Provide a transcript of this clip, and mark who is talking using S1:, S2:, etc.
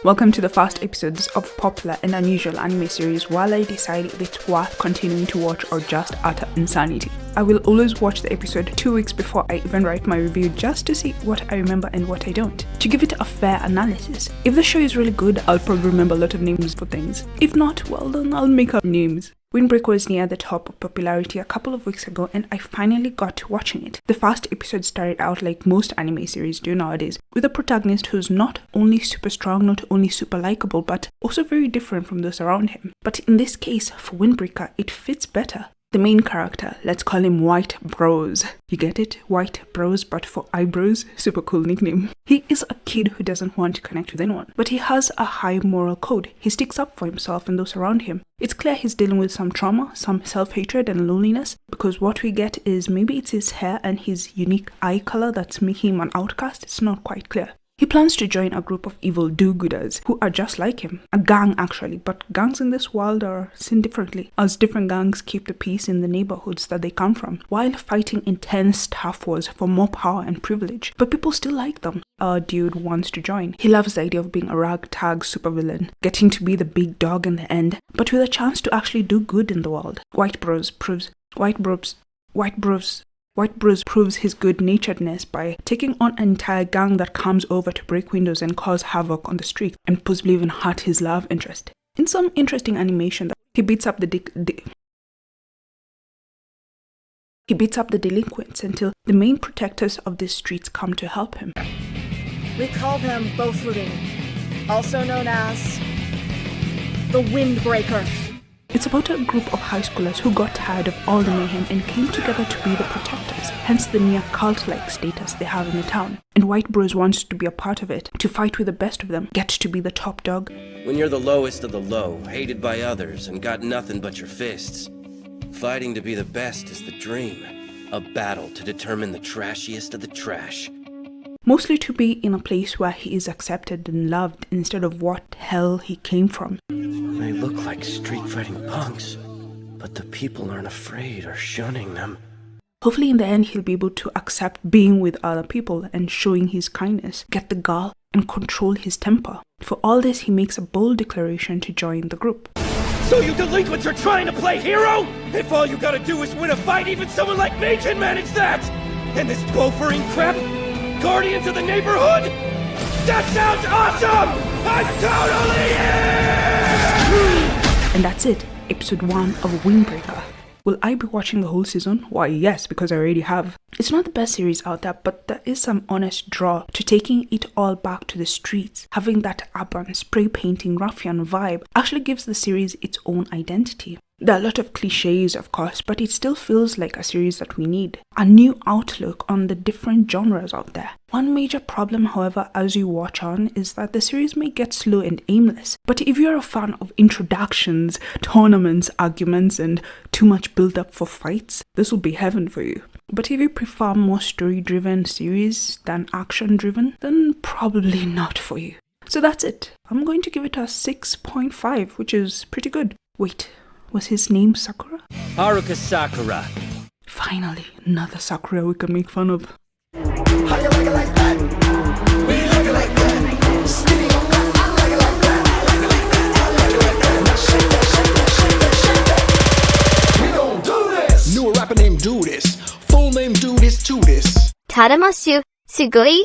S1: Welcome to the first episodes of popular and unusual anime series while I decide if it's worth continuing to watch or just utter insanity. I will always watch the episode 2 weeks before I even write my review just to see what I remember and what I don't, to give it a fair analysis. If the show is really good, I'll probably remember a lot of names for things. If not, well then I'll make up names. Windbreaker was near the top of popularity a couple of weeks ago and I finally got to watching it. The first episode started out like most anime series do nowadays, with a protagonist who's not only super strong, not only super likable, but also very different from those around him. But in this case, for Windbreaker, it fits better. The main character, let's call him White Bros. You get it? White Bros, but for eyebrows. Super cool nickname. He is a kid who doesn't want to connect with anyone, but he has a high moral code. He sticks up for himself and those around him. It's clear he's dealing with some trauma, some self-hatred and loneliness, because what we get is maybe it's his hair and his unique eye color that's making him an outcast. It's not quite clear. He plans to join a group of evil do-gooders who are just like him. A gang actually, but gangs in this world are seen differently, as different gangs keep the peace in the neighborhoods that they come from, while fighting intense tough wars for more power and privilege. But people still like them. Our dude wants to join. He loves the idea of being a ragtag supervillain, getting to be the big dog in the end, but with a chance to actually do good in the world. White Bros proves his good-naturedness by taking on an entire gang that comes over to break windows and cause havoc on the street, and possibly even hurt his love interest. In some interesting animation, he beats up the delinquents until the main protectors of the streets come to help him.
S2: We call them Bowfluting, also known as the Windbreaker.
S1: It's about a group of high schoolers who got tired of all the mayhem and came together to be the protectors, hence the near cult-like status they have in the town. And White Bros wants to be a part of it, to fight with the best of them, get to be the top dog.
S3: When you're the lowest of the low, hated by others, and got nothing but your fists, fighting to be the best is the dream. A battle to determine the trashiest of the trash.
S1: Mostly to be in a place where he is accepted and loved instead of what hell he came from.
S3: They look like street fighting punks, but the people aren't afraid or shunning them.
S1: Hopefully in the end he'll be able to accept being with other people and showing his kindness, get the gall and control his temper. For all this he makes a bold declaration to join the group.
S4: So you delinquents are trying to play hero? If all you gotta do is win a fight, even someone like me can manage that! And this gophering crap? Guardians of the neighborhood? That sounds awesome! I'm totally in!
S1: And that's it, episode 1 of Windbreaker. Will I be watching the whole season? Why yes, because I already have. It's not the best series out there, but there is some honest draw to taking it all back to the streets. Having that urban, spray painting, ruffian vibe actually gives the series its own identity. There are a lot of cliches, of course, but it still feels like a series that we need. A new outlook on the different genres out there. One major problem, however, as you watch on, is that the series may get slow and aimless. But if you're a fan of introductions, tournaments, arguments, and too much build-up for fights, this will be heaven for you. But if you prefer more story-driven series than action-driven, then probably not for you. So that's it. I'm going to give it a 6.5, which is pretty good. Wait. Was his name Sakura?
S4: Haruka Sakura.
S1: Finally, another Sakura we can make fun of.
S5: How you like it like that? We like it like that. Skinny on that. I like it like that. I like it like that. Now shake that, shake that, shake that, shake that. We gon' do this.
S6: Knew a rapper named Do This. Full name Do This to This.
S7: Tadamasu, sugoi.